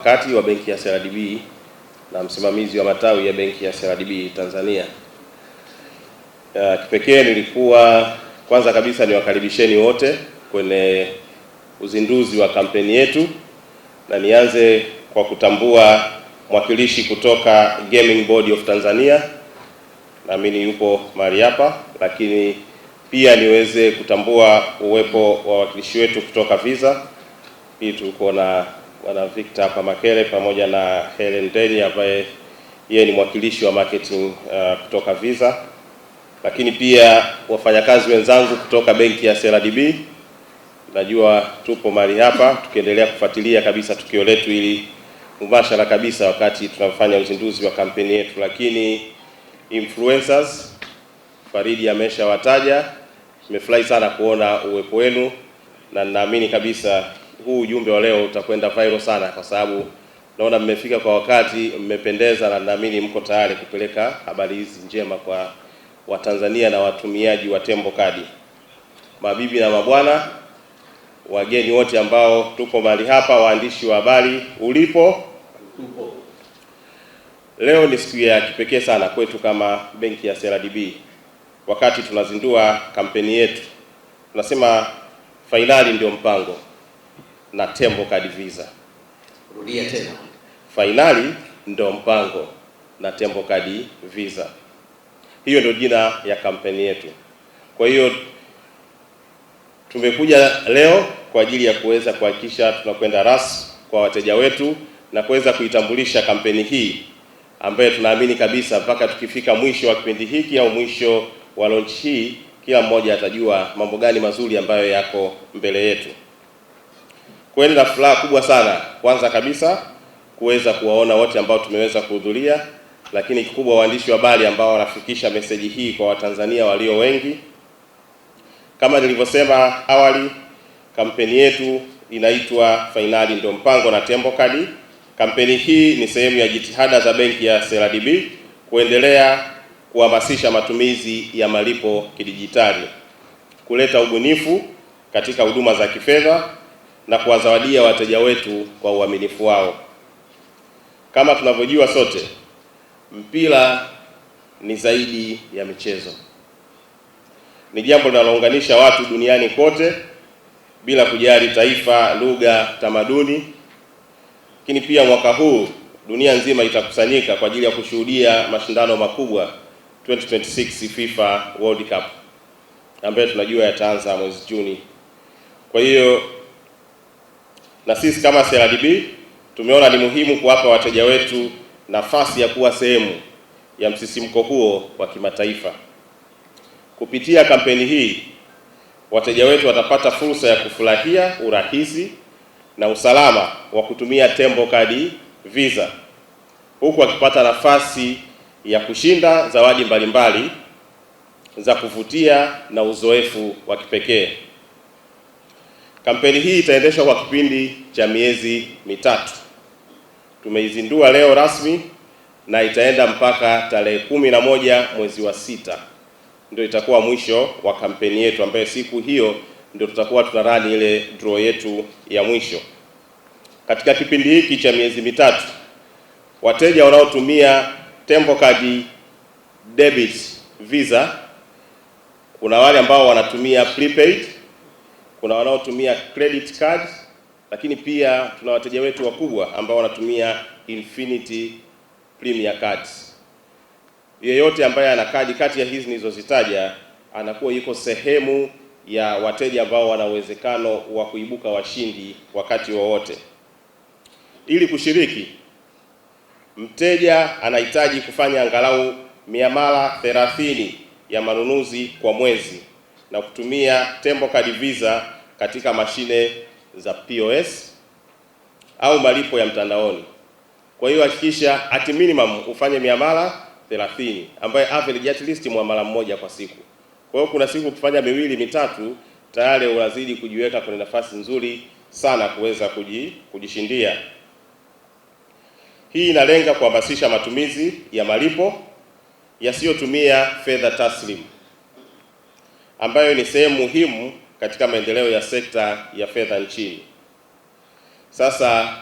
mkakati wa benki ya CRDB na msimamizi wa matawi ya benki ya CRDB Tanzania. Kipekee nilikuwa kwanza kabisa niwakaribisheni wote kwenye uzinduzi wa kampeni yetu, na nianze kwa kutambua mwakilishi kutoka Gaming Board of Tanzania, naamini yupo mahali hapa, lakini pia niweze kutambua uwepo wa wawakilishi wetu kutoka Visa. Hii tuko na Bwana Victor hapa Makere pamoja na Helen Deni ambaye yeye ni mwakilishi wa marketing kutoka Visa, lakini pia wafanyakazi wenzangu kutoka benki ya CRDB. Najua tupo mahali hapa tukiendelea kufuatilia kabisa tukio letu ili mubashara kabisa wakati tunafanya uzinduzi wa kampeni yetu, lakini influencers Faridi ameshawataja. Nimefurahi sana kuona uwepo wenu na ninaamini kabisa huu ujumbe wa leo utakwenda viral sana, kwa sababu naona mmefika kwa wakati, mmependeza, na naamini mko tayari kupeleka habari hizi njema kwa Watanzania na watumiaji wa Tembo Kadi. Mabibi na mabwana, wageni wote ambao tupo mahali hapa, waandishi wa habari ulipo, leo ni siku ya kipekee sana kwetu kama benki ya CRDB. Wakati tunazindua kampeni yetu, tunasema fainali ndio mpango na Tembo Kadi Visa. Rudia tena. Fainali ndio mpango na Tembo Kadi Visa. Hiyo ndio jina ya kampeni yetu. Kwa hiyo tumekuja leo kwa ajili ya kuweza kuhakikisha tunakwenda rasmi kwa wateja wetu na kuweza kuitambulisha kampeni hii ambayo tunaamini kabisa mpaka tukifika mwisho wa kipindi hiki au mwisho wa launch hii, kila mmoja atajua mambo gani mazuri ambayo yako mbele yetu. Kweli na furaha kubwa sana kwanza kabisa kuweza kuwaona wote ambao tumeweza kuhudhuria, lakini kikubwa waandishi wa habari ambao wanafikisha meseji hii kwa Watanzania walio wengi. Kama nilivyosema awali, kampeni yetu inaitwa Fainali ndio mpango na Tembo Kadi. Kampeni hii ni sehemu ya jitihada za benki ya CRDB kuendelea kuhamasisha matumizi ya malipo kidijitali, kuleta ubunifu katika huduma za kifedha na kuwazawadia wateja wetu kwa uaminifu wao. Kama tunavyojua sote, mpira ni zaidi ya michezo. Ni jambo linalounganisha watu duniani kote bila kujali taifa, lugha, tamaduni. Lakini pia mwaka huu dunia nzima itakusanyika kwa ajili ya kushuhudia mashindano makubwa 2026 FIFA World Cup ambayo tunajua yataanza mwezi Juni. Kwa hiyo na sisi kama CRDB tumeona ni muhimu kuwapa wateja wetu nafasi ya kuwa sehemu ya msisimko huo wa kimataifa. Kupitia kampeni hii, wateja wetu watapata fursa ya kufurahia urahisi na usalama wa kutumia Tembo Kadi Visa, huku wakipata nafasi ya kushinda zawadi mbalimbali za kuvutia na uzoefu wa kipekee. Kampeni hii itaendeshwa kwa kipindi cha miezi mitatu. Tumeizindua leo rasmi na itaenda mpaka tarehe 11 mwezi wa 6. Ndio itakuwa mwisho wa kampeni yetu, ambayo siku hiyo ndio tutakuwa tunarani ile draw yetu ya mwisho. Katika kipindi hiki cha miezi mitatu, wateja wanaotumia Tembo Kadi Debit Visa, kuna wale ambao wanatumia prepaid, kuna wanaotumia credit card, lakini pia tuna wateja wetu wakubwa ambao wanatumia Infinity Premier Cards. Yeyote ambaye ana kadi kati ya hizi nilizozitaja anakuwa yuko sehemu ya wateja ambao wana uwezekano wa kuibuka washindi wakati wowote. Ili kushiriki, mteja anahitaji kufanya angalau miamala 30 ya manunuzi kwa mwezi na kutumia Tembo Kadi Visa katika mashine za POS au malipo ya mtandaoni. Kwa hiyo hakikisha at minimum ufanye miamala 30, ambaye average at least muamala mmoja kwa siku. Kwa hiyo kuna siku kufanya miwili mitatu, tayari unazidi kujiweka kwenye nafasi nzuri sana kuweza kujishindia. Hii inalenga kuhamasisha matumizi ya malipo yasiyotumia fedha taslim, ambayo ni sehemu muhimu katika maendeleo ya sekta ya fedha nchini. Sasa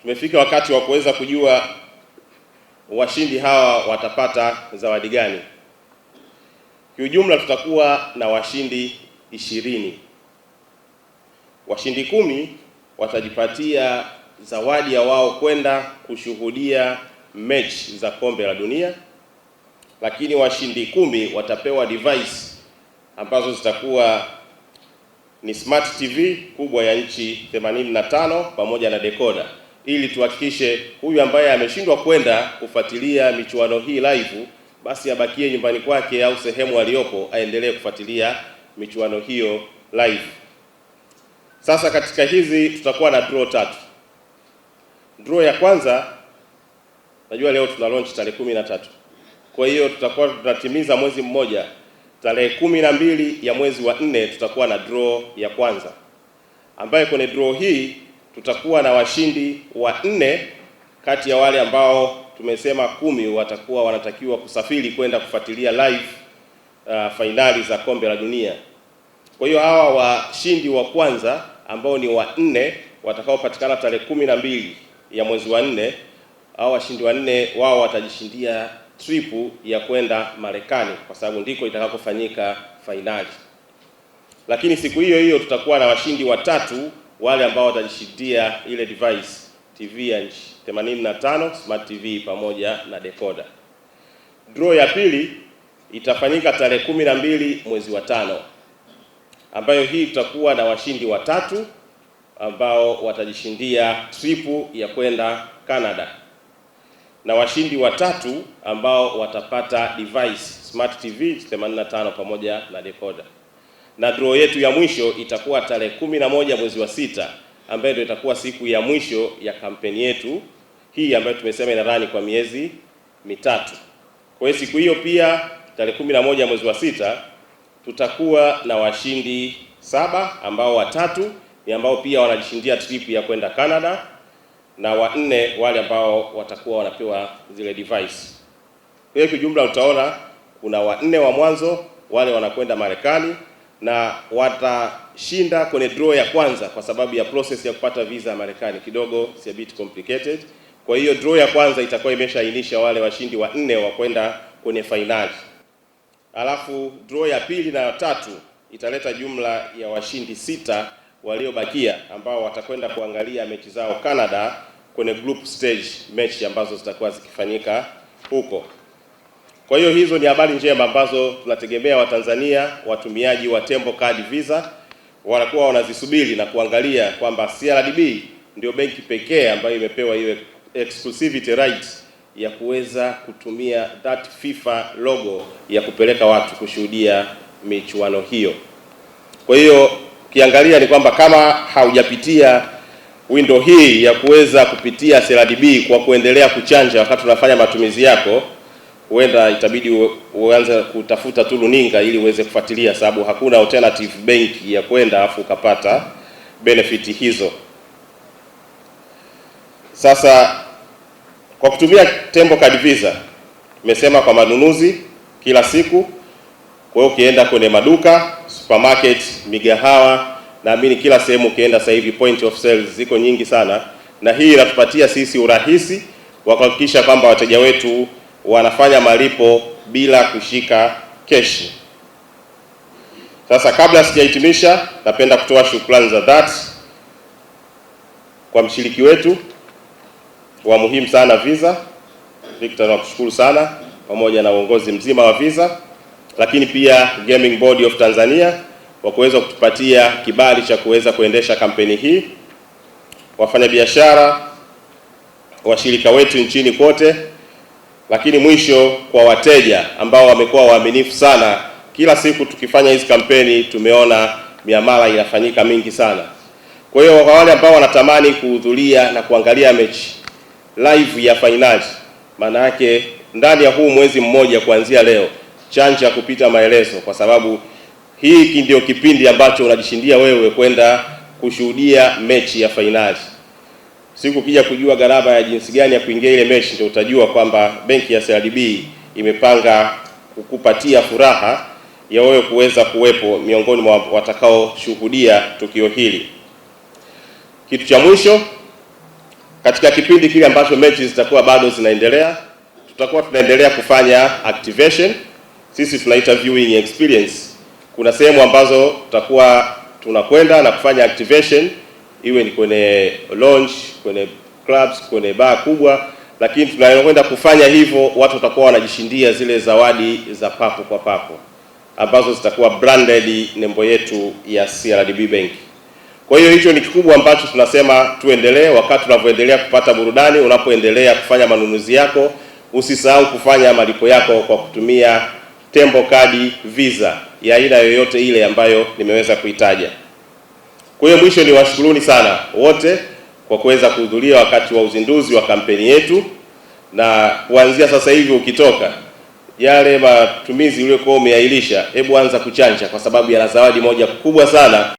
tumefika wakati wa kuweza kujua washindi hawa watapata zawadi gani. Kiujumla tutakuwa na washindi 20. Washindi 10 watajipatia zawadi ya wao kwenda kushuhudia mechi za kombe la dunia, lakini washindi 10 watapewa device ambazo zitakuwa ni smart TV kubwa ya inchi 85 pamoja na decoder, ili tuhakikishe huyu ambaye ameshindwa kwenda kufuatilia michuano hii live basi abakie nyumbani kwake au sehemu aliyopo aendelee kufuatilia michuano hiyo live. Sasa katika hizi tutakuwa na draw 3. Draw ya kwanza, najua leo tuna launch tarehe 13. Kwa hiyo tutakuwa tunatimiza mwezi mmoja. Tarehe 12 ya mwezi wa 4 tutakuwa na draw ya kwanza, ambaye kwenye draw hii tutakuwa na washindi wa 4 kati ya wale ambao tumesema 10 watakuwa wanatakiwa kusafiri kwenda kufuatilia live fainali za kombe la dunia. Kwa hiyo hawa washindi wa kwanza ambao ni wa 4 watakaopatikana tarehe 12 ya mwezi wa 4, hao washindi wa 4 wao watajishindia trip ya kwenda Marekani kwa sababu ndiko itakapofanyika fainali. Lakini siku hiyo hiyo tutakuwa na washindi watatu wale ambao watajishindia ile device TV ya inchi 85 smart TV pamoja na decoder. Draw ya pili itafanyika tarehe 12 mwezi wa 5, ambayo hii tutakuwa na washindi watatu ambao watajishindia trip ya kwenda Canada, na washindi watatu ambao watapata device smart TV 85 pamoja na decoder. Na draw yetu ya mwisho itakuwa tarehe 11 mwezi wa 6, ambayo ndio itakuwa siku ya mwisho ya kampeni yetu hii ambayo tumesema inarani kwa miezi mitatu. Kwa hiyo siku hiyo pia tarehe 11 mwezi wa 6 tutakuwa na washindi 7 ambao watatu ni ambao pia wanajishindia trip ya kwenda Canada, na wa 4 wale ambao watakuwa wanapewa zile device. Kwa hiyo kijumla utaona kuna wa 4 wa mwanzo wale wanakwenda Marekani na watashinda kwenye draw ya kwanza kwa sababu ya process ya kupata visa ya Marekani kidogo si a bit complicated. Kwa hiyo draw ya kwanza itakuwa imeshaainisha wale washindi wa 4 wa kwenda kwenye finali. Alafu draw ya pili na tatu italeta jumla ya washindi 6 waliobakia ambao watakwenda kuangalia mechi zao Canada kwenye group stage mechi ambazo zitakuwa zikifanyika huko. Kwa hiyo hizo ni habari njema ambazo tunategemea Watanzania watumiaji wa Tembo Card Visa wanakuwa wanazisubiri na kuangalia kwamba CRDB ndio benki pekee ambayo imepewa ile exclusivity rights ya kuweza kutumia that FIFA logo ya kupeleka watu kushuhudia michuano hiyo. Kwa hiyo ukiangalia ni kwamba kama haujapitia window hii ya kuweza kupitia CRDB kwa kuendelea kuchanja wakati unafanya matumizi yako, huenda itabidi uanze kutafuta tu runinga ili uweze kufuatilia, sababu hakuna alternative bank ya kwenda afu ukapata benefit hizo. Sasa kwa kutumia Tembo Card Visa tumesema kwa manunuzi kila siku. Kwa hiyo ukienda kwenye maduka, supermarket, migahawa, naamini kila sehemu ukienda sasa hivi point of sales ziko nyingi sana, na hii inatupatia sisi urahisi wa kuhakikisha kwamba wateja wetu wanafanya malipo bila kushika cash. Sasa kabla sijahitimisha, napenda kutoa shukrani za dhati kwa mshiriki wetu wa muhimu sana Visa. Victor, nakushukuru sana pamoja na uongozi mzima wa Visa, lakini pia Gaming Board of Tanzania kwa kuweza kutupatia kibali cha kuweza kuendesha kampeni hii, wafanyabiashara, washirika wetu nchini kote, lakini mwisho kwa wateja ambao wamekuwa waaminifu sana. Kila siku tukifanya hizi kampeni tumeona miamala inafanyika mingi sana. Kwa hiyo kwa wale ambao wanatamani kuhudhuria na kuangalia mechi live ya finali, maana yake ndani ya huu mwezi mmoja kuanzia leo, chanja kupita maelezo, kwa sababu hii ndio kipindi ambacho unajishindia wewe kwenda kushuhudia mechi ya finali. Siku kija kujua gharama ya jinsi gani ya kuingia ile mechi, ndio utajua kwamba benki ya CRDB imepanga kukupatia furaha ya wewe kuweza kuwepo miongoni mwa watakao shuhudia tukio hili. Kitu cha mwisho, katika kipindi kile ambacho mechi zitakuwa bado zinaendelea, tutakuwa tunaendelea kufanya activation, sisi tunaita viewing experience. Kuna sehemu ambazo tutakuwa tunakwenda na kufanya activation, iwe ni kwenye lounge, kwenye clubs, kwenye bar kubwa, lakini tunayokwenda kufanya hivyo watu watakuwa wanajishindia zile zawadi za papo kwa papo ambazo zitakuwa branded nembo yetu ya CRDB Bank. Kwa hiyo hicho ni kikubwa ambacho tunasema tuendelee. Wakati tunavyoendelea kupata burudani, unapoendelea kufanya manunuzi yako, usisahau kufanya malipo yako kwa kutumia Tembo Kadi Visa ya aina yoyote ile ambayo nimeweza kuitaja. Kwa hiyo mwisho, ni washukuruni sana wote kwa kuweza kuhudhuria wakati wa uzinduzi wa kampeni yetu, na kuanzia sasa hivi ukitoka yale matumizi uliyokuwa umeahirisha, hebu anza kuchanja, kwa sababu yana zawadi moja kubwa sana.